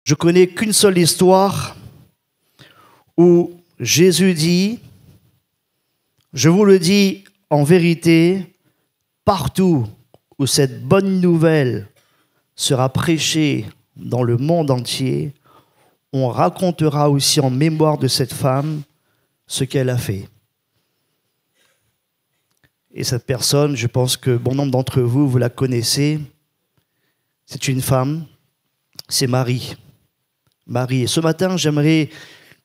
Je connais qu'une seule histoire où Jésus dit, je vous le dis en vérité, partout où cette bonne nouvelle sera prêchée dans le monde entier, on racontera aussi en mémoire de cette femme ce qu'elle a fait. Et cette personne, je pense que bon nombre d'entre vous, vous la connaissez, c'est une femme, c'est Marie. Marie. Et ce matin, j'aimerais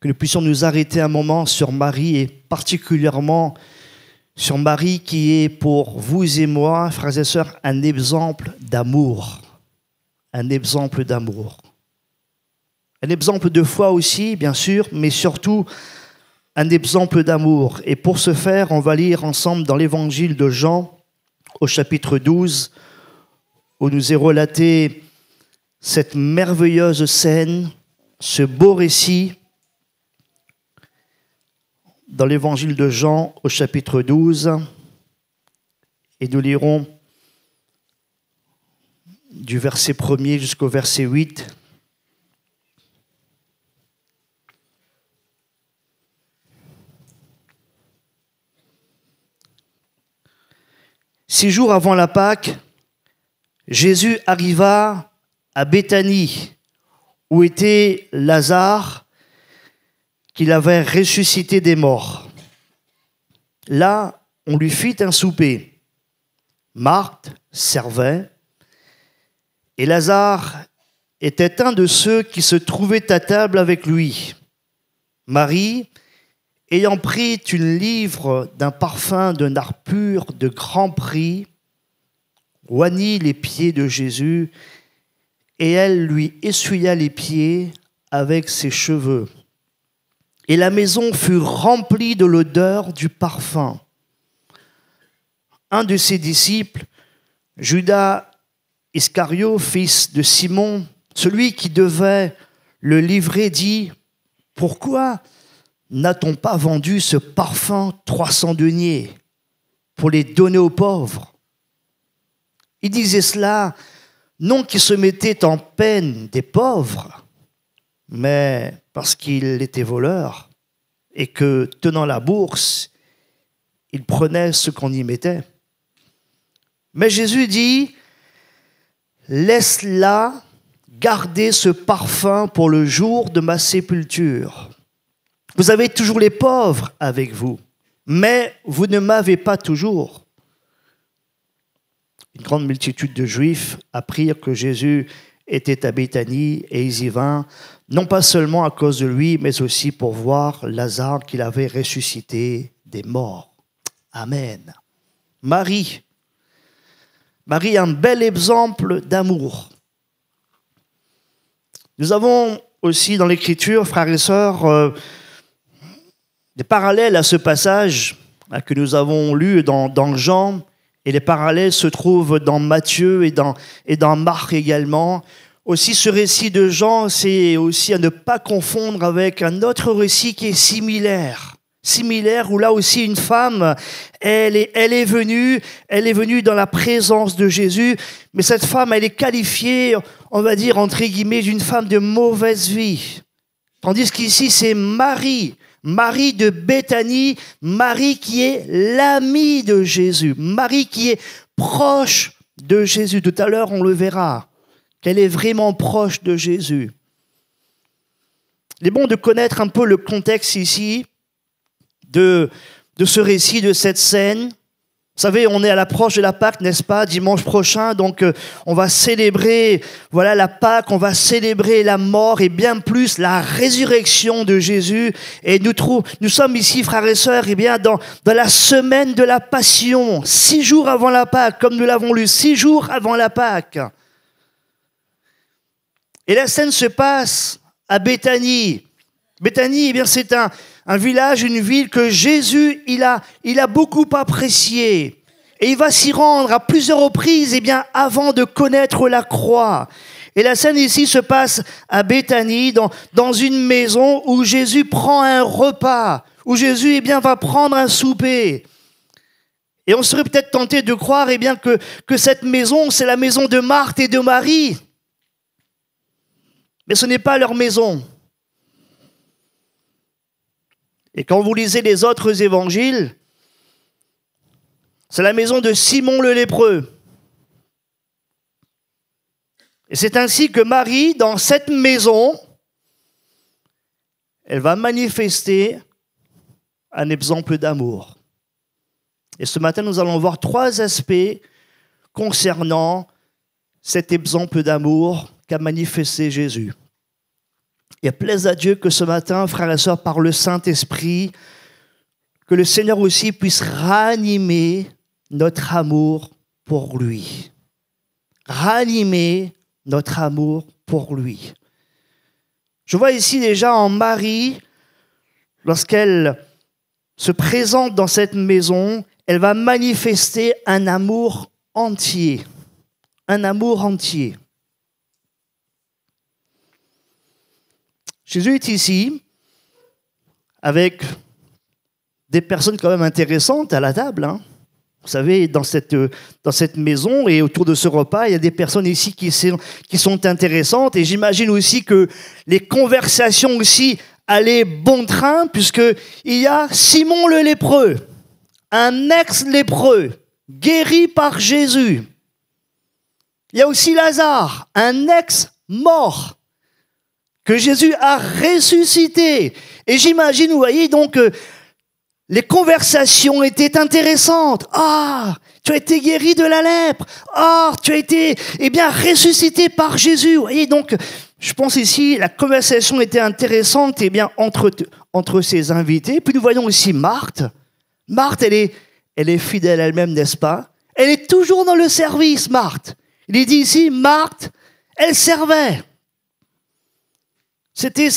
que nous puissions nous arrêter un moment sur Marie et particulièrement sur Marie qui est pour vous et moi, frères et sœurs, un exemple d'amour. Un exemple d'amour. Un exemple de foi aussi, bien sûr, mais surtout un exemple d'amour. Et pour ce faire, on va lire ensemble dans l'évangile de Jean, au chapitre 12, où nous est relaté cette merveilleuse scène, ce beau récit, dans l'évangile de Jean, au chapitre 12, et nous lirons du verset 1er jusqu'au verset 8. « 6 jours avant la Pâque, Jésus arriva à Béthanie, où était Lazare, qu'il avait ressuscité des morts. Là, on lui fit un souper. Marthe servait, et Lazare était un de ceux qui se trouvaient à table avec lui. Marie, ayant pris une livre d'un parfum de nard pur de grand prix, oignit les pieds de Jésus, et elle lui essuya les pieds avec ses cheveux. Et la maison fut remplie de l'odeur du parfum. Un de ses disciples, Judas Iscario, fils de Simon, celui qui devait le livrer, dit « Pourquoi n'a-t-on pas vendu ce parfum 300 deniers pour les donner aux pauvres ?» Il disait cela non qu'il se mettait en peine des pauvres, mais parce qu'il était voleur et que, tenant la bourse, il prenait ce qu'on y mettait. Mais Jésus dit, « Laisse-la garder ce parfum pour le jour de ma sépulture. Vous avez toujours les pauvres avec vous, mais vous ne m'avez pas toujours. » Une grande multitude de Juifs apprirent que Jésus était à Béthanie et ils y vinrent, non pas seulement à cause de lui, mais aussi pour voir Lazare qu'il avait ressuscité des morts. Amen. Marie, un bel exemple d'amour. Nous avons aussi dans l'Écriture, frères et sœurs, des parallèles à ce passage que nous avons lu dans Jean. Et les parallèles se trouvent dans Matthieu et dans Marc également. Aussi, ce récit de Jean, c'est aussi à ne pas confondre avec un autre récit qui est similaire. Similaire, où là aussi une femme, elle est venue dans la présence de Jésus, mais cette femme, elle est qualifiée, on va dire, entre guillemets, d'une femme de mauvaise vie. Tandis qu'ici, c'est Marie de Béthanie, Marie qui est l'amie de Jésus, Marie qui est proche de Jésus. Tout à l'heure, on le verra, qu'elle est vraiment proche de Jésus. Il est bon de connaître un peu le contexte ici de ce récit, de cette scène. Vous savez, on est à l'approche de la Pâque, n'est-ce pas, dimanche prochain, donc on va célébrer la Pâque, on va célébrer la mort et bien plus la résurrection de Jésus. Et nous sommes ici, frères et sœurs, dans la semaine de la Passion, 6 jours avant la Pâque, comme nous l'avons lu, 6 jours avant la Pâque. Et la scène se passe à Béthanie. Béthanie, c'est un village, une ville que Jésus, il a beaucoup apprécié. Et il va s'y rendre à plusieurs reprises, avant de connaître la croix. Et la scène ici se passe à Béthanie, dans une maison où Jésus prend un repas, où Jésus, va prendre un souper. Et on serait peut-être tenté de croire, que cette maison, c'est la maison de Marthe et de Marie. Mais ce n'est pas leur maison. Et quand vous lisez les autres évangiles, c'est la maison de Simon le lépreux. Et c'est ainsi que Marie, dans cette maison, elle va manifester un exemple d'amour. Et ce matin, nous allons voir 3 aspects concernant cet exemple d'amour qu'a manifesté Jésus. Et plaise à Dieu que ce matin, frères et sœurs, par le Saint-Esprit, que le Seigneur aussi puisse ranimer notre amour pour lui. Ranimer notre amour pour lui. Je vois ici déjà en Marie, lorsqu'elle se présente dans cette maison, elle va manifester un amour entier. Un amour entier. Jésus est ici avec des personnes quand même intéressantes à la table. Hein. Vous savez, dans cette maison et autour de ce repas, il y a des personnes ici qui sont intéressantes. Et j'imagine aussi que les conversations aussi allaient bon train, puisqu'il y a Simon le lépreux, un ex-lépreux, guéri par Jésus. Il y a aussi Lazare, un ex-mort, que Jésus a ressuscité. Et j'imagine, vous voyez, donc, les conversations étaient intéressantes. Ah, tu as été guéri de la lèpre. Ah, tu as été, ressuscité par Jésus. Vous voyez, donc, je pense ici, la conversation était intéressante, entre ses invités. Puis nous voyons aussi Marthe. Marthe, elle est fidèle elle-même, n'est-ce pas? Elle est toujours dans le service, Marthe. Il est dit ici, Marthe, elle servait. C'était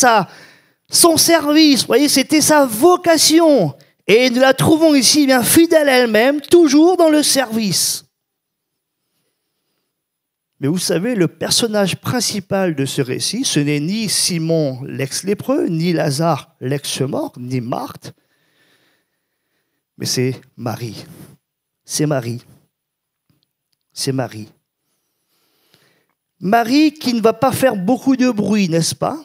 son service, vous voyez, c'était sa vocation. Et nous la trouvons ici bien fidèle à elle-même, toujours dans le service. Mais vous savez, le personnage principal de ce récit, ce n'est ni Simon l'ex-lépreux, ni Lazare l'ex-mort, ni Marthe, mais c'est Marie. C'est Marie. C'est Marie. Marie qui ne va pas faire beaucoup de bruit, n'est-ce pas?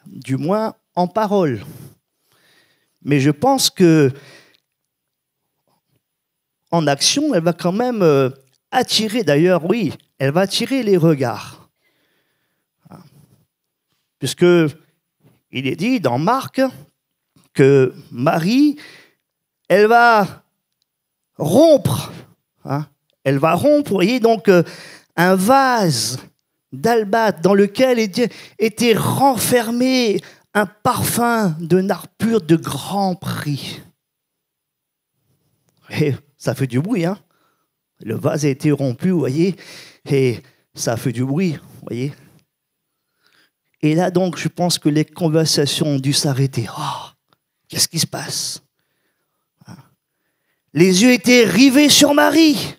Du moins en parole. Mais je pense que en action, elle va quand même attirer, d'ailleurs, oui, elle va attirer les regards. Puisque il est dit dans Marc que Marie, elle va rompre, elle va rompre, vous voyez, donc un vase d'albâtre dans lequel était renfermé un parfum de nard pur de grand prix. Et ça fait du bruit, hein. Le vase a été rompu, vous voyez, et ça fait du bruit, vous voyez. Et là, donc, je pense que les conversations ont dû s'arrêter. Oh, qu'est-ce qui se passe? Les yeux étaient rivés sur Marie,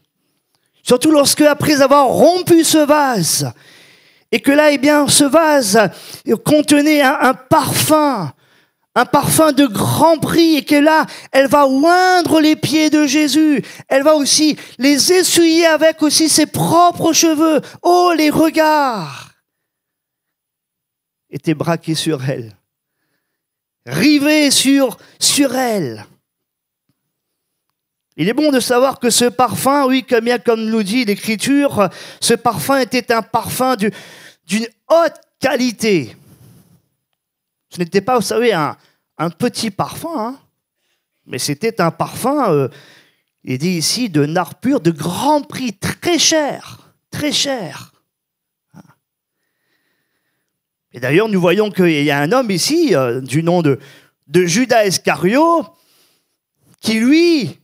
surtout lorsque, après avoir rompu ce vase, et que là, ce vase contenait un parfum de grand prix, et que là, elle va oindre les pieds de Jésus. Elle va aussi les essuyer avec aussi ses propres cheveux. Oh, les regards étaient braqués sur elle, rivés sur elle. Il est bon de savoir que ce parfum, oui, comme nous dit l'Écriture, ce parfum était un parfum d'une haute qualité. Ce n'était pas, vous savez, un petit parfum, mais c'était un parfum, il est dit ici, de nard pur, de grand prix, très cher, très cher. Et d'ailleurs, nous voyons qu'il y a un homme ici, du nom de Judas Iscario, qui lui,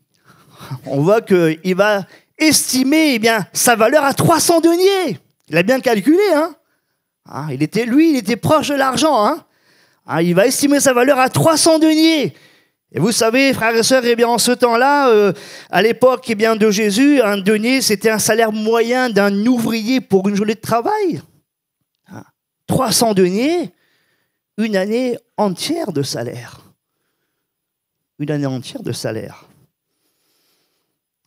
on voit qu'il va estimer sa valeur à 300 deniers. Il a bien calculé, il était proche de l'argent, il va estimer sa valeur à 300 deniers. Et vous savez, frères et sœurs, en ce temps-là, à l'époque de Jésus, un denier, c'était un salaire moyen d'un ouvrier pour une journée de travail. 300 deniers, une année entière de salaire. Une année entière de salaire.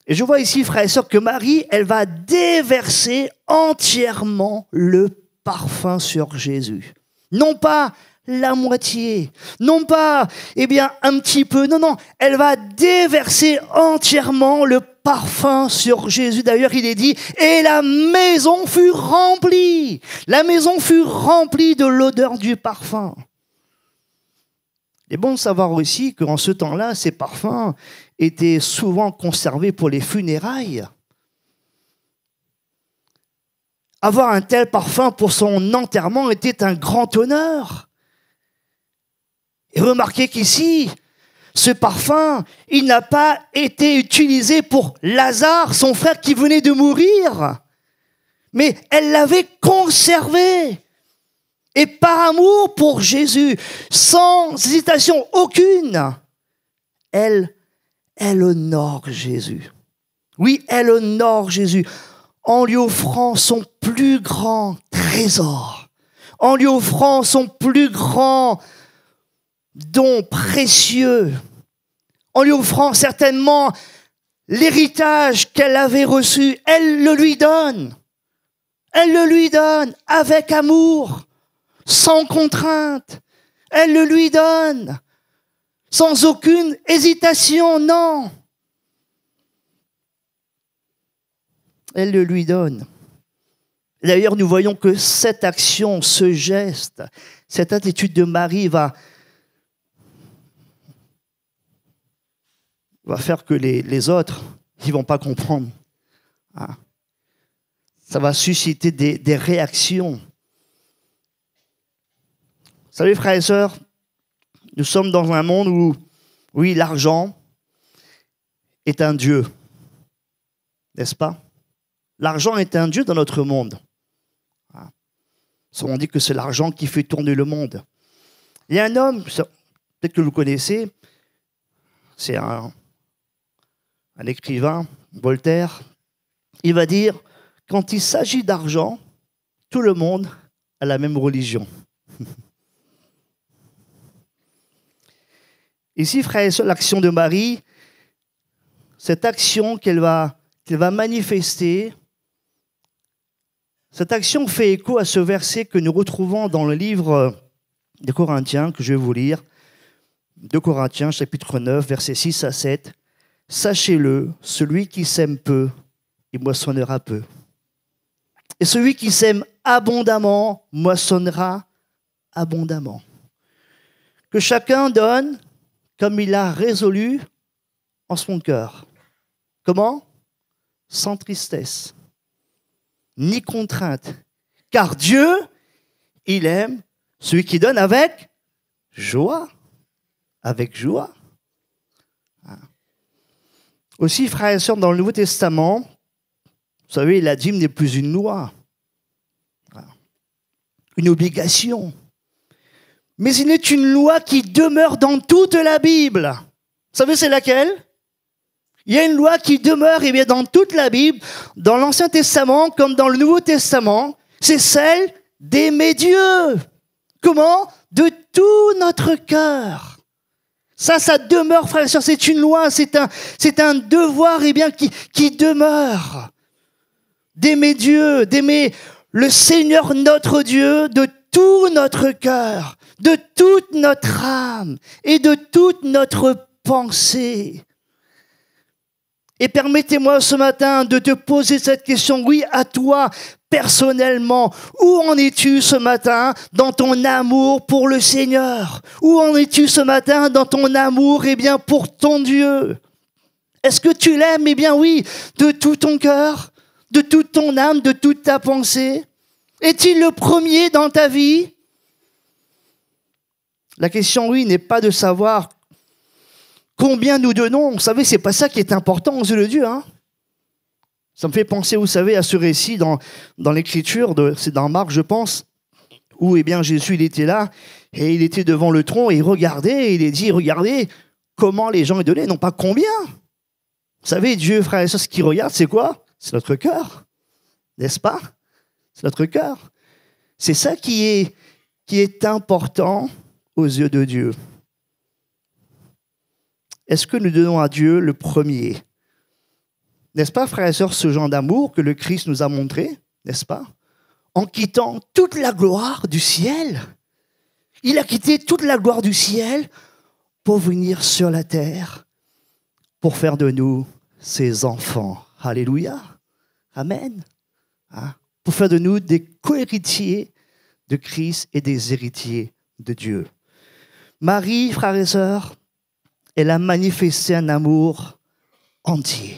Et je vois ici, frères et sœurs, que Marie, elle va déverser entièrement le parfum sur Jésus. Non pas la moitié, non pas, un petit peu, non, non, elle va déverser entièrement le parfum sur Jésus. D'ailleurs, il est dit, et la maison fut remplie. La maison fut remplie de l'odeur du parfum. Il est bon de savoir aussi qu'en ce temps-là, ces parfums étaient souvent conservés pour les funérailles. Avoir un tel parfum pour son enterrement était un grand honneur. Et remarquez qu'ici, ce parfum, il n'a pas été utilisé pour Lazare, son frère qui venait de mourir, mais elle l'avait conservé. Et par amour pour Jésus, sans hésitation aucune, elle honore Jésus. Oui, elle honore Jésus en lui offrant son plus grand trésor, en lui offrant son plus grand don précieux, en lui offrant certainement l'héritage qu'elle avait reçu. Elle le lui donne. Elle le lui donne avec amour, sans contrainte. Elle le lui donne, sans aucune hésitation, non. Elle le lui donne. D'ailleurs, nous voyons que cette action, ce geste, cette attitude de Marie va faire que les autres, ils ne vont pas comprendre. Ça va susciter des réactions. Vous savez, frères et sœurs, nous sommes dans un monde où, oui, l'argent est un dieu. N'est-ce pas? L'argent est un dieu dans notre monde. On dit que c'est l'argent qui fait tourner le monde. Il y a un homme, peut-être que vous connaissez, c'est un écrivain, Voltaire. Il va dire, quand il s'agit d'argent, tout le monde a la même religion. Ici, frères et sœurs, l'action de Marie, cette action qu'elle va manifester, cette action fait écho à ce verset que nous retrouvons dans le livre des Corinthiens, que je vais vous lire. 2 Corinthiens, chapitre 9, versets 6 à 7. « Sachez-le, celui qui sème peu, il moissonnera peu. Et celui qui sème abondamment, moissonnera abondamment. Que chacun donne comme il a résolu en son cœur. » Comment? Sans tristesse, ni contrainte. Car Dieu, il aime celui qui donne avec joie. Avec joie. Aussi, frères et sœurs, dans le Nouveau Testament, vous savez, la dîme n'est plus une loi, une obligation. Mais il est une loi qui demeure dans toute la Bible. Vous savez, c'est laquelle? Il y a une loi qui demeure dans toute la Bible, dans l'Ancien Testament comme dans le Nouveau Testament. C'est celle d'aimer Dieu. Comment? De tout notre cœur. Ça demeure, frères et sœurs, c'est une loi, c'est un devoir qui demeure. D'aimer Dieu, d'aimer le Seigneur notre Dieu de tout notre cœur, de toute notre âme et de toute notre pensée. Et permettez-moi ce matin de te poser cette question, oui, à toi, personnellement. Où en es-tu ce matin dans ton amour pour le Seigneur? Où en es-tu ce matin dans ton amour, pour ton Dieu? Est-ce que tu l'aimes? Oui, de tout ton cœur, de toute ton âme, de toute ta pensée? Est-il le premier dans ta vie? La question, oui, n'est pas de savoir combien nous donnons. Vous savez, c'est pas ça qui est important aux yeux de Dieu. Ça me fait penser, vous savez, à ce récit dans l'Écriture, c'est dans Marc, je pense, où Jésus, il était là, et il était devant le tronc, et il regardait, et il a dit, regardez comment les gens lui donnaient, non pas combien. Vous savez, Dieu, frère et sœurs, ce qu'il regarde, c'est quoi? C'est notre cœur, n'est-ce pas? C'est notre cœur. C'est ça qui est important aux yeux de Dieu. Est-ce que nous donnons à Dieu le premier? N'est-ce pas, frères et sœurs, ce genre d'amour que le Christ nous a montré, n'est-ce pas? En quittant toute la gloire du ciel. Il a quitté toute la gloire du ciel pour venir sur la terre, pour faire de nous ses enfants. Alléluia. Amen. Hein? Pour faire de nous des co-héritiers de Christ et des héritiers de Dieu. Marie, frères et sœurs, elle a manifesté un amour entier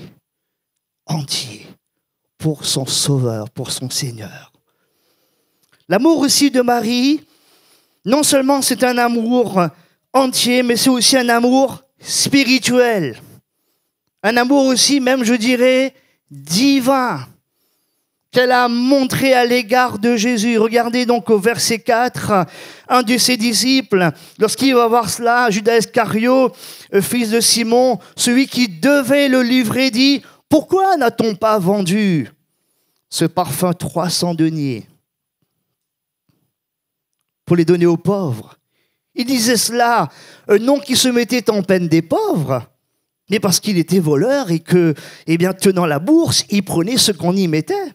pour son Sauveur, pour son Seigneur. L'amour aussi de Marie, non seulement c'est un amour entier, mais c'est aussi un amour spirituel. Un amour aussi, même je dirais, divin, qu'elle a montré à l'égard de Jésus. Regardez donc au verset 4, un de ses disciples, lorsqu'il va voir cela, Judas Iscario, fils de Simon, celui qui devait le livrer, dit « Pourquoi n'a-t-on pas vendu ce parfum 300 deniers pour les donner aux pauvres ?» Il disait cela, non qu'il se mettait en peine des pauvres, mais parce qu'il était voleur et que, eh bien, tenant la bourse, il prenait ce qu'on y mettait.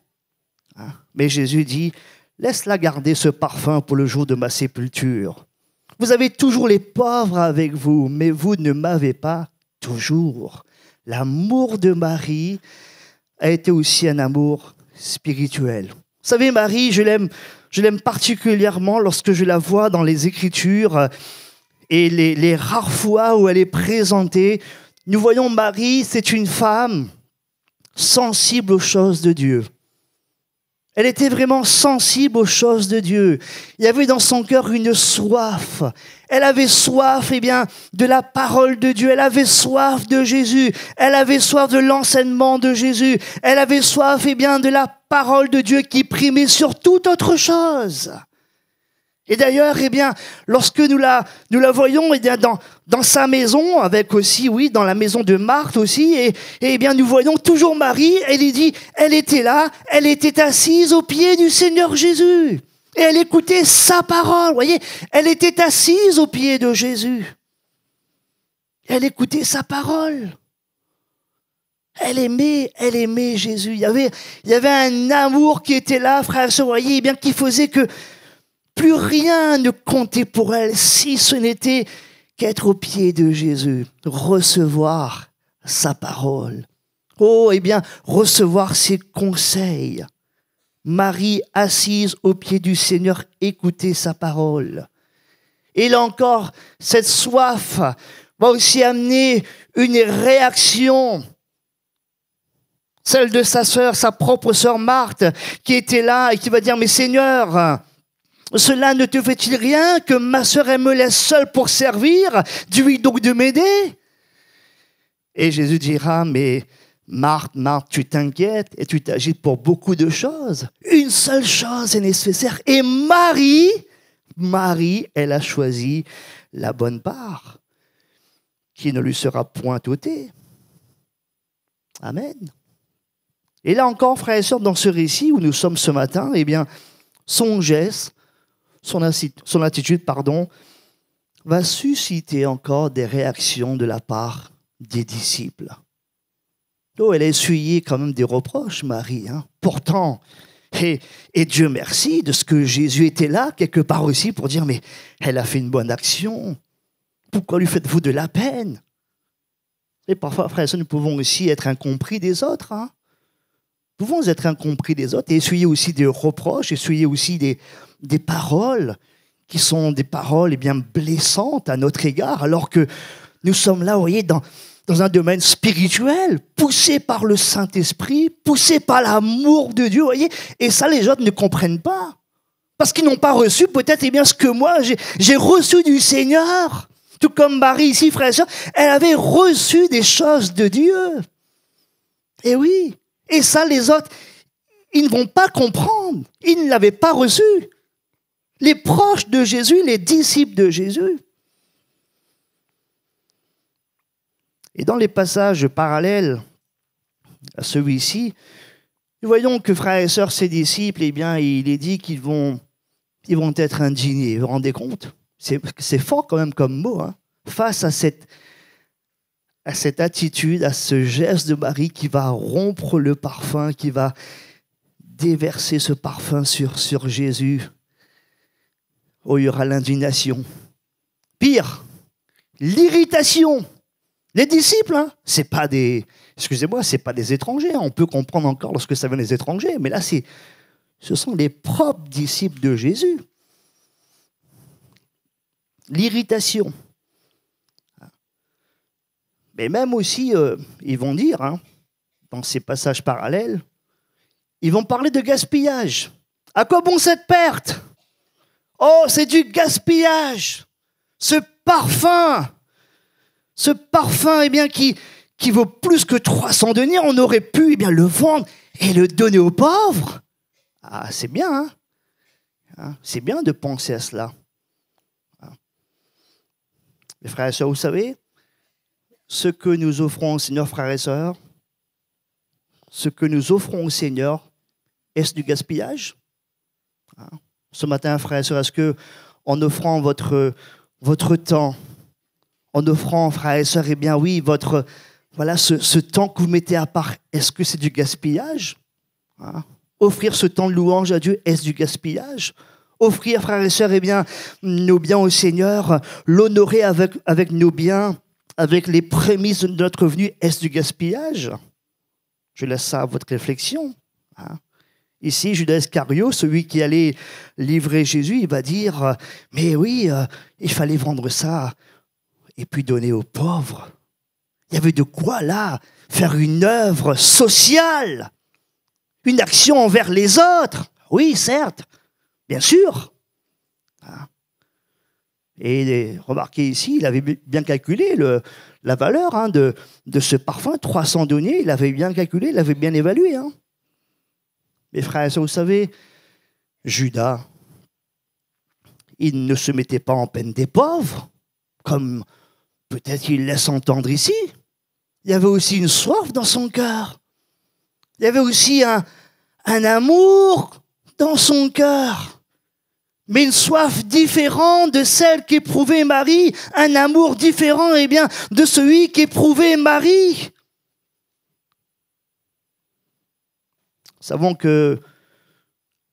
Mais Jésus dit, laisse-la garder ce parfum pour le jour de ma sépulture. Vous avez toujours les pauvres avec vous, mais vous ne m'avez pas toujours. L'amour de Marie a été aussi un amour spirituel. Vous savez, Marie, je l'aime particulièrement lorsque je la vois dans les Écritures et les rares fois où elle est présentée. Nous voyons Marie, c'est une femme sensible aux choses de Dieu. Elle était vraiment sensible aux choses de Dieu. Il y avait dans son cœur une soif. Elle avait soif, eh bien, de la parole de Dieu. Elle avait soif de Jésus. Elle avait soif de l'enseignement de Jésus. Elle avait soif, eh bien, de la parole de Dieu qui primait sur toute autre chose. Et d'ailleurs, eh bien, lorsque nous la voyons, eh bien, dans sa maison, avec aussi, oui, dans la maison de Marthe aussi, et eh bien, nous voyons toujours Marie, elle dit, elle était là, elle était assise aux pieds du Seigneur Jésus. Et elle écoutait sa parole, vous voyez, elle était assise aux pieds de Jésus. Elle écoutait sa parole. Elle aimait Jésus. Il y avait un amour qui était là, frères et sœurs, vous voyez, eh bien, qui faisait que plus rien ne comptait pour elle, si ce n'était qu'être aux pieds de Jésus, recevoir sa parole. Oh, eh bien, recevoir ses conseils. Marie, assise aux pieds du Seigneur, écoutait sa parole. Et là encore, cette soif va aussi amener une réaction. Celle de sa sœur, sa propre sœur Marthe, qui était là et qui va dire, mais Seigneur, cela ne te fait-il rien que ma sœur elle me laisse seule pour servir? Dis-lui donc de m'aider. Et Jésus dira, mais Marthe, tu t'inquiètes et tu t'agites pour beaucoup de choses. Une seule chose est nécessaire. Et Marie, elle a choisi la bonne part, qui ne lui sera point ôtée. Amen. Et là encore, frères et sœurs, dans ce récit où nous sommes ce matin, eh bien, son geste, son attitude, va susciter encore des réactions de la part des disciples. Oh, elle a essuyé quand même des reproches, Marie. Pourtant, et Dieu merci de ce que Jésus était là, quelque part aussi, pour dire, mais elle a fait une bonne action. Pourquoi lui faites-vous de la peine? Et parfois, frères et sœurs, nous pouvons aussi être incompris des autres. Nous pouvons être incompris des autres et essuyer aussi des reproches, essuyer aussi des paroles qui sont des paroles eh bien, blessantes à notre égard, alors que nous sommes là, vous voyez, dans un domaine spirituel, poussés par le Saint-Esprit, poussés par l'amour de Dieu, vous voyez, et ça, les autres ne comprennent pas, parce qu'ils n'ont pas reçu peut-être eh bien, ce que moi, j'ai reçu du Seigneur, tout comme Marie ici, frère et sœur, elle avait reçu des choses de Dieu. Et oui, et ça, les autres, ils ne vont pas comprendre, ils ne l'avaient pas reçu. Les proches de Jésus, les disciples de Jésus. Et dans les passages parallèles à celui-ci, nous voyons que frères et sœurs, ces disciples, eh bien, il est dit qu'ils vont être indignés. Vous vous rendez compte? C'est fort quand même comme mot, face à cette à cette attitude, à ce geste de Marie qui va rompre le parfum, qui va déverser ce parfum sur Jésus. Oh, il y aura l'indignation. Pire, l'irritation. Les disciples, hein, c'est pas des étrangers. Hein. On peut comprendre encore lorsque ça vient des étrangers, mais là, ce sont les propres disciples de Jésus. L'irritation. Mais même aussi, ils vont dire, hein, dans ces passages parallèles, ils vont parler de gaspillage. À quoi bon cette perte? Oh, c'est du gaspillage. Ce parfum, eh bien, qui vaut plus que 300 deniers, on aurait pu eh bien, le vendre et le donner aux pauvres. Ah, c'est bien, hein? C'est bien de penser à cela. Les frères et sœurs, vous savez, ce que nous offrons au Seigneur, frères et sœurs, ce que nous offrons au Seigneur, est-ce du gaspillage? Ce matin, frères et sœurs, est-ce que, en offrant votre temps, en offrant, frères et sœurs, eh bien oui, ce temps que vous mettez à part, est-ce que c'est du gaspillage? Offrir ce temps de louange à Dieu, est-ce du gaspillage? Offrir, frères et sœurs, eh bien, nos biens au Seigneur, l'honorer avec nos biens, avec les prémices de notre venue, est-ce du gaspillage? Je laisse ça à votre réflexion. Ici, Judas Iscario, celui qui allait livrer Jésus, il va dire « Mais oui, il fallait vendre ça et puis donner aux pauvres. » Il y avait de quoi, là, faire une œuvre sociale, une action envers les autres. Oui, certes, bien sûr. Et remarquez ici, il avait bien calculé la valeur de ce parfum, 300 deniers, il avait bien calculé, il avait bien évalué. Mes frères et sœurs, vous savez, Judas, il ne se mettait pas en peine des pauvres, comme peut-être il laisse entendre ici. Il y avait aussi une soif dans son cœur. Il y avait aussi un amour dans son cœur. Mais une soif différente de celle qu'éprouvait Marie, un amour différent eh bien, de celui qu'éprouvait Marie. Nous savons que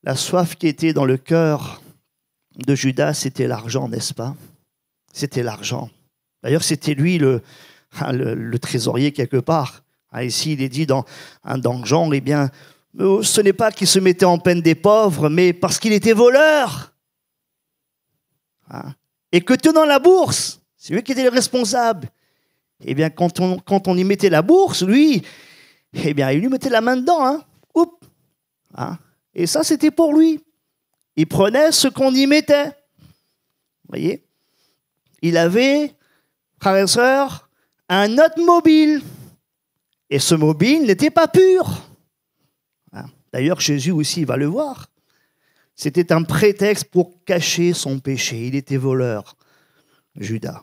la soif qui était dans le cœur de Judas, c'était l'argent, n'est-ce pas? C'était l'argent. D'ailleurs, c'était lui le trésorier quelque part. Ici, il est dit dans Jean, eh bien, ce n'est pas qu'il se mettait en peine des pauvres, mais parce qu'il était voleur. Et que tenant la bourse, c'est lui qui était le responsable. Eh bien, quand on y mettait la bourse, lui, eh bien, il lui mettait la main dedans. Oups. Et ça, c'était pour lui. Il prenait ce qu'on y mettait. Vous voyez? Il avait, frères et sœurs, un automobile. Et ce mobile n'était pas pur. D'ailleurs, Jésus aussi va le voir. C'était un prétexte pour cacher son péché. Il était voleur, Judas.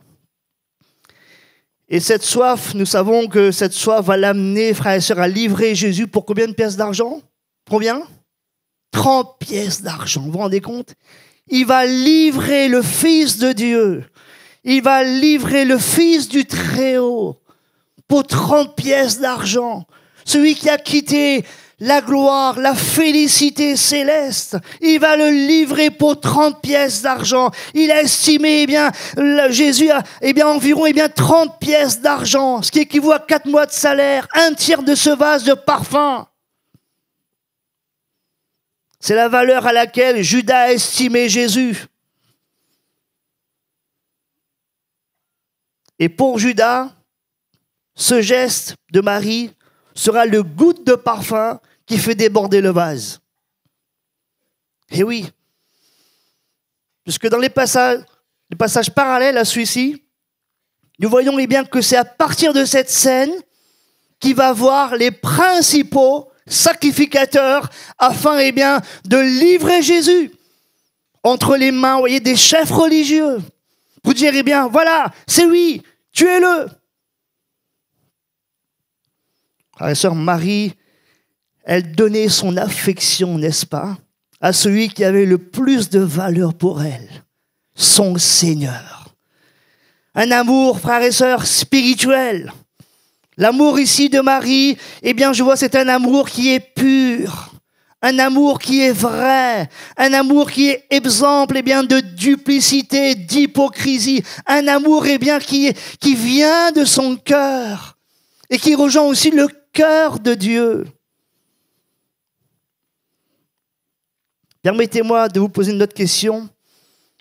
Et cette soif, nous savons que cette soif va l'amener, frères et sœurs, à livrer Jésus pour combien de pièces d'argent? Combien? 30 pièces d'argent, vous vous rendez compte? Il va livrer le Fils de Dieu. Il va livrer le Fils du Très-Haut pour 30 pièces d'argent. Celui qui a quitté la gloire, la félicité céleste, il va le livrer pour 30 pièces d'argent. Il a estimé, Jésus a environ 30 pièces d'argent, ce qui équivaut à 4 mois de salaire, un tiers de ce vase de parfum. C'est la valeur à laquelle Judas a estimé Jésus. Et pour Judas, ce geste de Marie sera le goutte de parfum qui fait déborder le vase. Et oui, puisque dans les passages parallèles à celui-ci, nous voyons bien que c'est à partir de cette scène qu'il va voir les principaux sacrificateurs afin de livrer Jésus entre les mains, vous voyez, des chefs religieux. Pour dire, voilà, c'est lui, tuez-le. Frères et sœurs, Marie, elle donnait son affection, n'est-ce pas, à celui qui avait le plus de valeur pour elle, son Seigneur. Un amour, frères et sœurs, spirituel. L'amour ici de Marie, eh bien, je vois, c'est un amour qui est pur, un amour qui est vrai, un amour qui est exemple, eh bien, de duplicité, d'hypocrisie, un amour, eh bien, qui vient de son cœur et qui rejoint aussi le cœur de Dieu. Permettez-moi de vous poser une autre question.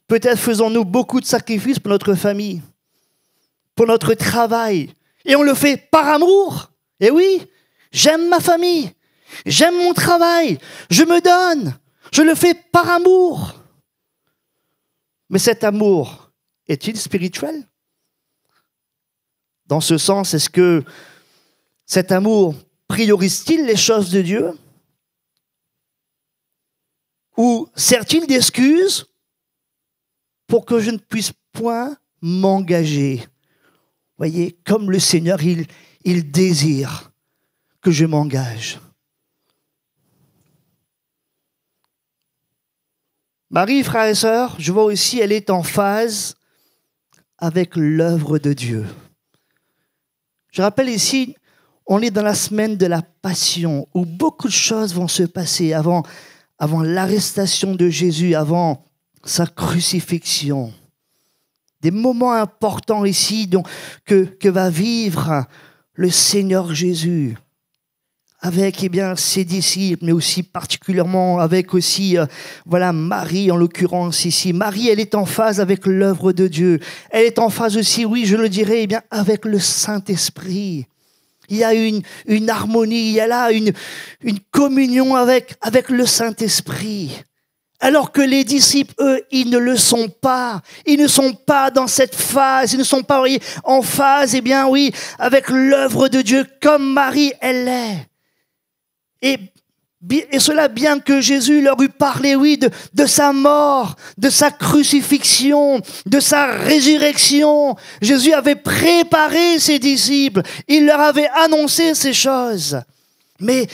Peut-être faisons-nous beaucoup de sacrifices pour notre famille, pour notre travail, et on le fait par amour. Et oui, j'aime ma famille, j'aime mon travail, je me donne, je le fais par amour. Mais cet amour est-il spirituel? Dans ce sens, est-ce que cet amour priorise-t-il les choses de Dieu? Ou sert-il d'excuse pour que je ne puisse point m'engager? Voyez, comme le Seigneur, il désire que je m'engage. Marie, frères et sœurs, je vois aussi, elle est en phase avec l'œuvre de Dieu. Je rappelle ici, on est dans la semaine de la Passion, où beaucoup de choses vont se passer avant l'arrestation de Jésus, avant sa crucifixion. Des moments importants ici que va vivre le Seigneur Jésus avec ses disciples, mais aussi particulièrement avec aussi Marie en l'occurrence ici. Marie, elle est en phase avec l'œuvre de Dieu. Elle est en phase aussi, oui, je le dirais, avec le Saint-Esprit. Il y a une harmonie, il y a là une communion avec le Saint-Esprit. Alors que les disciples, eux, ils ne le sont pas. Ils ne sont pas dans cette phase. Ils ne sont pas en phase, avec l'œuvre de Dieu, comme Marie, elle l'est. Et cela bien que Jésus leur eût parlé, de sa mort, de sa crucifixion, de sa résurrection. Jésus avait préparé ses disciples. Il leur avait annoncé ces choses. Mais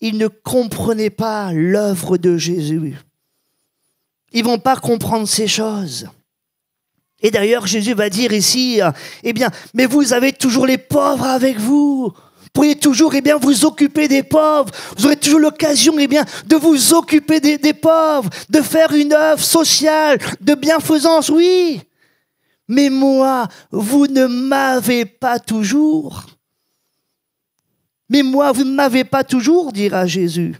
ils ne comprenaient pas l'œuvre de Jésus. Ils ne vont pas comprendre ces choses. Et d'ailleurs, Jésus va dire ici, mais vous avez toujours les pauvres avec vous. Vous pourriez toujours, vous occuper des pauvres. Vous aurez toujours l'occasion, de vous occuper des pauvres, de faire une œuvre sociale, de bienfaisance, oui. Mais moi, vous ne m'avez pas toujours. Mais moi, vous ne m'avez pas toujours, dira Jésus.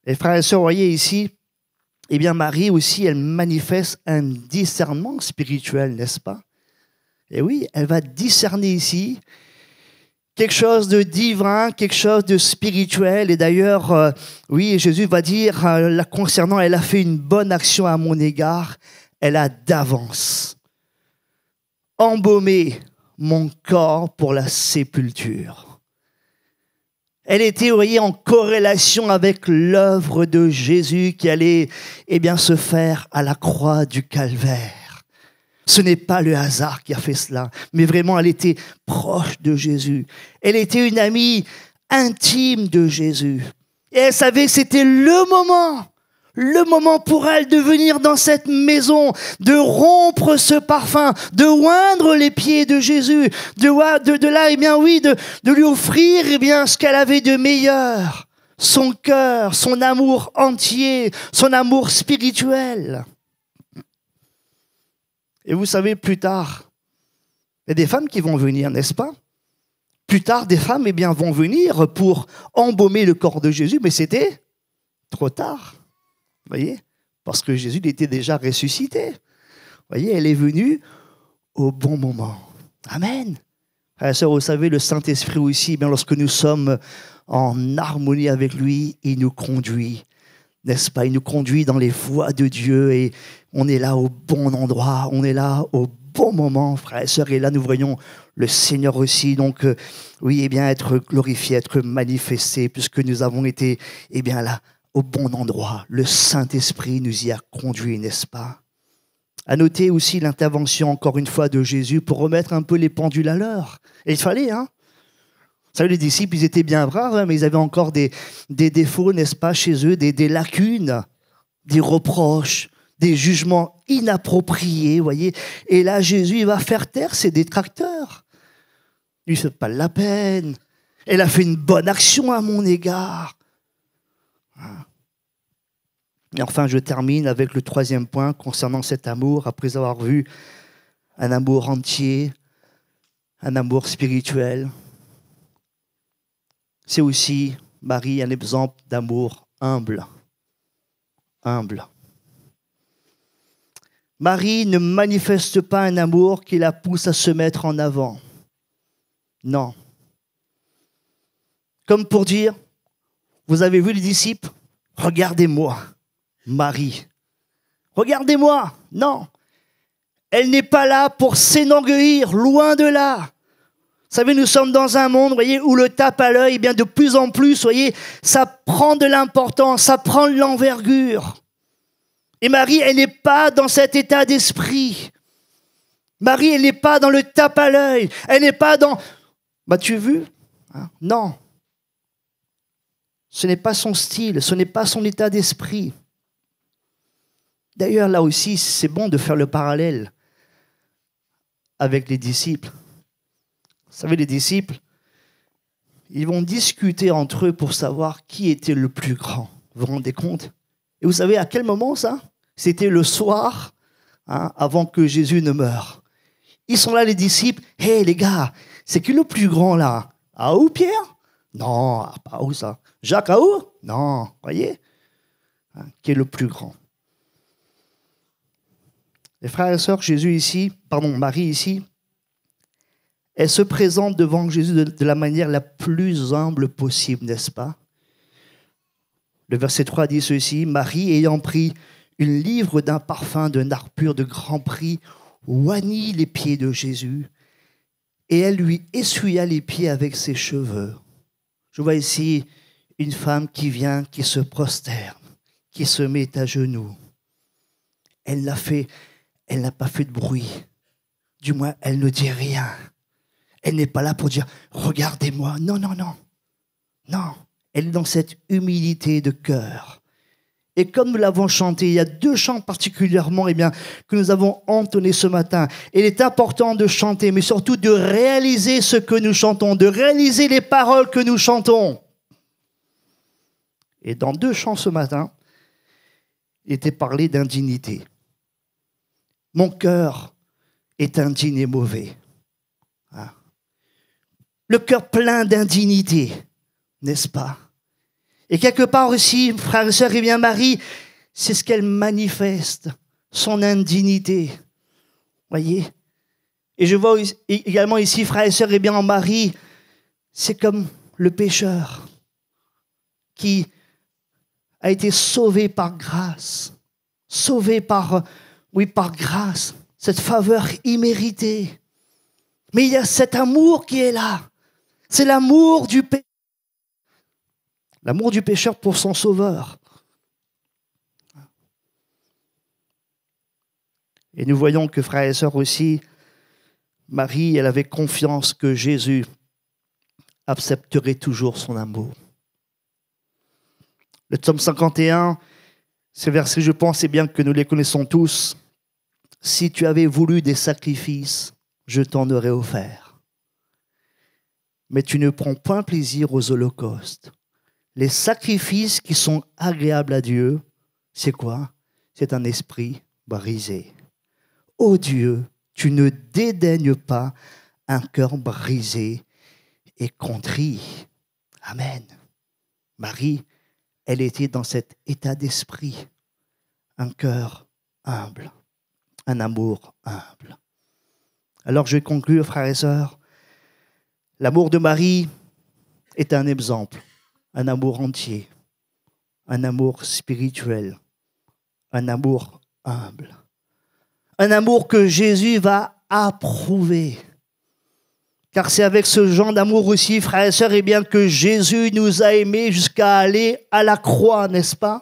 Et frères et sœurs, voyez ici, Marie aussi, elle manifeste un discernement spirituel, n'est-ce pas? Et oui, elle va discerner ici quelque chose de divin, quelque chose de spirituel. Et d'ailleurs, Jésus va dire, la concernant, elle a fait une bonne action à mon égard. Elle a d'avance embaumé mon corps pour la sépulture. Elle était, en corrélation avec l'œuvre de Jésus qui allait, se faire à la croix du Calvaire. Ce n'est pas le hasard qui a fait cela, mais vraiment, elle était proche de Jésus. Elle était une amie intime de Jésus. Et elle savait que c'était le moment pour elle de venir dans cette maison, de rompre ce parfum, de oindre les pieds de Jésus, de lui offrir, ce qu'elle avait de meilleur, son cœur, son amour entier, son amour spirituel. Et vous savez, plus tard, il y a des femmes qui vont venir, n'est-ce pas? Plus tard, des femmes, vont venir pour embaumer le corps de Jésus, mais c'était trop tard. Vous voyez? Parce que Jésus était déjà ressuscité. Vous voyez, elle est venue au bon moment. Amen. Frères et sœurs, vous savez, le Saint-Esprit aussi, lorsque nous sommes en harmonie avec lui, il nous conduit, n'est-ce pas? Il nous conduit dans les voies de Dieu et on est là au bon endroit, on est là au bon moment, frères et sœurs. Et là, nous voyons le Seigneur aussi, donc, être glorifié, être manifesté, puisque nous avons été, là, au bon endroit. Le Saint-Esprit nous y a conduits, n'est-ce pas? À noter aussi l'intervention, encore une fois, de Jésus pour remettre un peu les pendules à l'heure. Et il fallait, Vous savez, les disciples, ils étaient bien braves, mais ils avaient encore des défauts, n'est-ce pas, chez eux, des lacunes, des reproches, des jugements inappropriés, voyez. Et là, Jésus, il va faire taire ses détracteurs. Ne lui faites pas de la peine. Elle a fait une bonne action à mon égard. Et enfin, je termine avec le troisième point concernant cet amour, après avoir vu un amour entier, un amour spirituel. C'est aussi, Marie, un exemple d'amour humble. Humble. Marie ne manifeste pas un amour qui la pousse à se mettre en avant. Non. Comme pour dire, vous avez vu les disciples? Regardez-moi, Marie. Regardez-moi. Non. Elle n'est pas là pour s'enorgueillir, loin de là. Vous savez, nous sommes dans un monde, voyez, où le tape à l'œil, eh bien de plus en plus, voyez, ça prend de l'importance, ça prend de l'envergure. Et Marie, elle n'est pas dans cet état d'esprit. Marie, elle n'est pas dans le tape à l'œil. Elle n'est pas dans... tu as vu? Non. Ce n'est pas son style, ce n'est pas son état d'esprit. D'ailleurs, là aussi, c'est bon de faire le parallèle avec les disciples. Vous savez, les disciples, ils vont discuter entre eux pour savoir qui était le plus grand. Vous vous rendez compte? Et vous savez à quel moment ça? C'était le soir, avant que Jésus ne meure. Ils sont là, les disciples. Hé, les gars, c'est qui le plus grand là? Ah, où, Pierre? Non, pas où ça? Jacques, à où? Non, voyez? Qui est le plus grand? Les frères et sœurs, Marie ici, elle se présente devant Jésus de la manière la plus humble possible, n'est-ce pas? Le verset 3 dit ceci, Marie ayant pris une livre d'un parfum de nard pur de grand prix, oignit les pieds de Jésus et elle lui essuya les pieds avec ses cheveux. Je vois ici une femme qui vient, qui se prosterne, qui se met à genoux. Elle n'a pas fait de bruit. Du moins, elle ne dit rien. Elle n'est pas là pour dire « Regardez-moi ». Non, non, non. Non. Elle est dans cette humilité de cœur. Et comme nous l'avons chanté, il y a deux chants particulièrement que nous avons entonnés ce matin. Et il est important de chanter, mais surtout de réaliser ce que nous chantons, de réaliser les paroles que nous chantons. Et dans deux chants ce matin, il était parlé d'indignité. Mon cœur est indigne et mauvais. Le cœur plein d'indignité, n'est-ce pas? Et quelque part aussi, frères et sœurs, Marie, c'est ce qu'elle manifeste, son indignité. Voyez? Et je vois également ici, frères et sœurs, en Marie, c'est comme le pécheur qui a été sauvé par grâce, sauvé par grâce, cette faveur imméritée. Mais il y a cet amour qui est là. C'est l'amour du pécheur. L'amour du pécheur pour son sauveur. Et nous voyons que, frères et sœurs aussi, Marie, elle avait confiance que Jésus accepterait toujours son amour. Le psaume 51, ces versets, je pense, c'est bien que nous les connaissons tous. Si tu avais voulu des sacrifices, je t'en aurais offert. Mais tu ne prends point plaisir aux holocaustes. Les sacrifices qui sont agréables à Dieu, c'est quoi? C'est un esprit brisé. Ô Dieu, tu ne dédaignes pas un cœur brisé et contrit. Amen. Marie, elle était dans cet état d'esprit, un cœur humble, un amour humble. Alors je vais conclure, frères et sœurs. L'amour de Marie est un exemple, un amour entier, un amour spirituel, un amour humble, un amour que Jésus va approuver. Car c'est avec ce genre d'amour aussi, frères et sœurs, que Jésus nous a aimés jusqu'à aller à la croix, n'est-ce pas?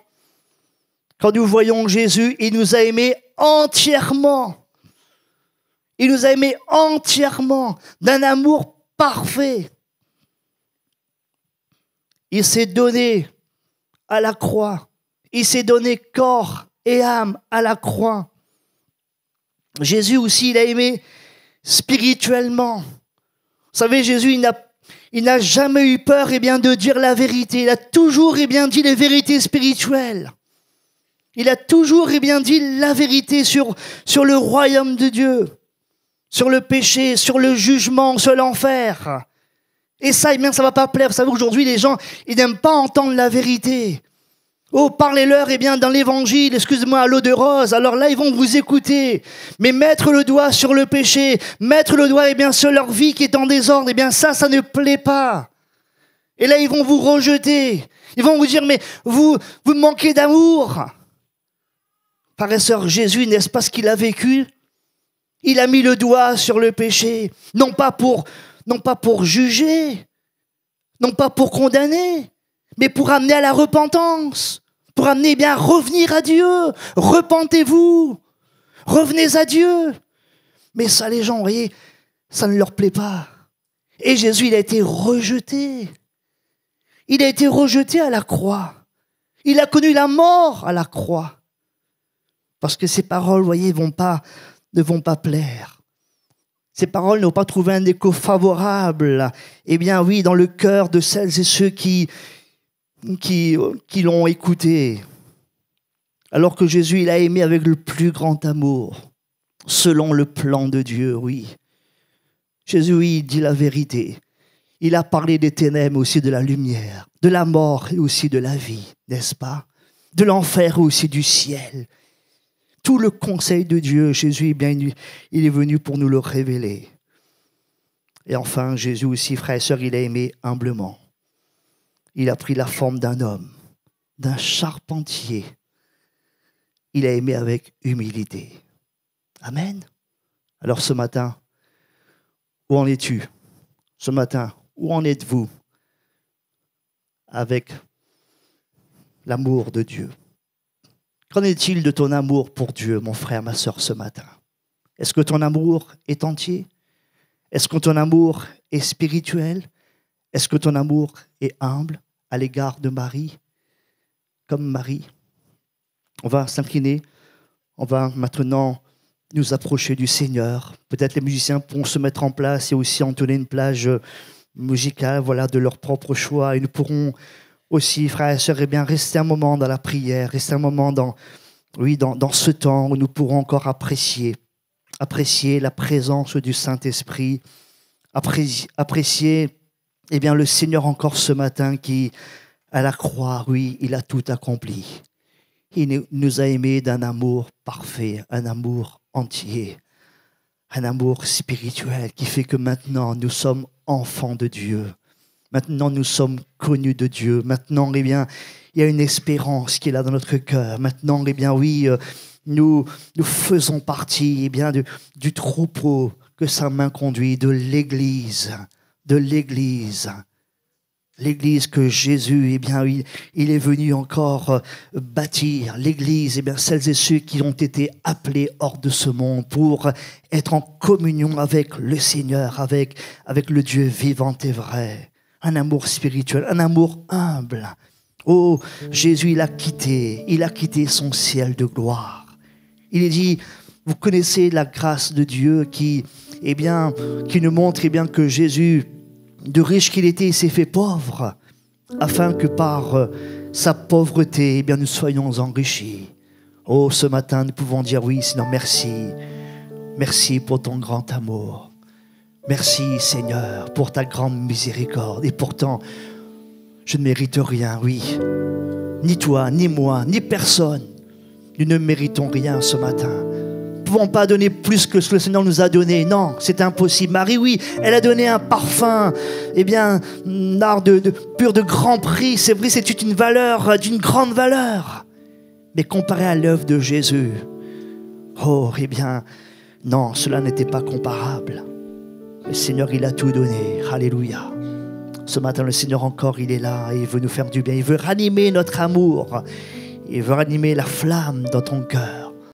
Quand nous voyons Jésus, il nous a aimés entièrement. Il nous a aimés entièrement, d'un amour parfait. Il s'est donné à la croix. Il s'est donné corps et âme à la croix. Jésus aussi, il a aimé spirituellement. Vous savez, Jésus, il n'a jamais eu peur de dire la vérité. Il a toujours dit les vérités spirituelles. Il a toujours dit la vérité sur le royaume de Dieu, sur le péché, sur le jugement, sur l'enfer. Et ça, ça ne va pas plaire. Vous savez, aujourd'hui, les gens, ils n'aiment pas entendre la vérité. Oh, parlez-leur, dans l'évangile, excusez-moi, à l'eau de rose. Alors là, ils vont vous écouter. Mais mettre le doigt sur le péché, mettre le doigt, sur leur vie qui est en désordre, ça ne plaît pas. Et là, ils vont vous rejeter. Ils vont vous dire, mais vous manquez d'amour. Frères et sœurs, Jésus, n'est-ce pas ce qu'il a vécu? Il a mis le doigt sur le péché, non pas pour juger, non pas pour condamner, mais pour amener à la repentance, pour amener à revenir à Dieu. Repentez-vous, revenez à Dieu. Mais ça, les gens, vous voyez, ça ne leur plaît pas. Et Jésus, il a été rejeté. Il a été rejeté à la croix. Il a connu la mort à la croix. Parce que ces paroles, vous voyez, ne vont pas plaire. Ces paroles n'ont pas trouvé un écho favorable, dans le cœur de celles et ceux qui l'ont écouté. Alors que Jésus, il a aimé avec le plus grand amour, selon le plan de Dieu, oui. Jésus, oui, il dit la vérité. Il a parlé des ténèbres, aussi de la lumière, de la mort et aussi de la vie, n'est-ce pas? De l'enfer et aussi du ciel. Tout le conseil de Dieu, Jésus, il est venu pour nous le révéler. Et enfin, Jésus aussi, frères et sœurs, il a aimé humblement. Il a pris la forme d'un homme, d'un charpentier. Il a aimé avec humilité. Amen. Alors ce matin, où en es-tu? Ce matin, où en êtes-vous avec l'amour de Dieu? Qu'en est-il de ton amour pour Dieu, mon frère, ma sœur, ce matin? Est-ce que ton amour est entier? Est-ce que ton amour est spirituel? Est-ce que ton amour est humble à l'égard de Marie, comme Marie? On va s'incliner, on va maintenant nous approcher du Seigneur. Peut-être les musiciens pourront se mettre en place et aussi entonner une plage musicale, de leur propre choix. Et nous pourrons aussi, frères et sœurs, rester un moment dans la prière, rester un moment dans ce temps où nous pourrons encore apprécier la présence du Saint-Esprit, apprécier le Seigneur encore ce matin qui, à la croix, oui, il a tout accompli. Il nous a aimés d'un amour parfait, un amour entier, un amour spirituel qui fait que maintenant nous sommes enfants de Dieu. Maintenant, nous sommes connus de Dieu. Maintenant, il y a une espérance qui est là dans notre cœur. Maintenant, nous faisons partie du troupeau que sa main conduit, de l'Église. L'Église que Jésus, il est venu encore bâtir. L'Église, celles et ceux qui ont été appelés hors de ce monde pour être en communion avec le Seigneur, avec le Dieu vivant et vrai. Un amour spirituel, un amour humble. Oh, Jésus, il a quitté son ciel de gloire. Il est dit, vous connaissez la grâce de Dieu qui nous montre que Jésus, de riche qu'il était, il s'est fait pauvre, afin que par sa pauvreté, nous soyons enrichis. Oh, ce matin, nous pouvons dire oui, Seigneur, merci. Merci pour ton grand amour. Merci, Seigneur, pour ta grande miséricorde. Et pourtant, je ne mérite rien, oui. Ni toi, ni moi, ni personne. Nous ne méritons rien ce matin. Nous ne pouvons pas donner plus que ce que le Seigneur nous a donné. Non, c'est impossible. Marie, oui, elle a donné un parfum, un art pur de grand prix. C'est vrai, c'est une valeur, d'une grande valeur. Mais comparé à l'œuvre de Jésus, non, cela n'était pas comparable. Le Seigneur, il a tout donné. Alléluia. Ce matin, le Seigneur encore, il est là et il veut nous faire du bien. Il veut ranimer notre amour. Il veut ranimer la flamme dans ton cœur.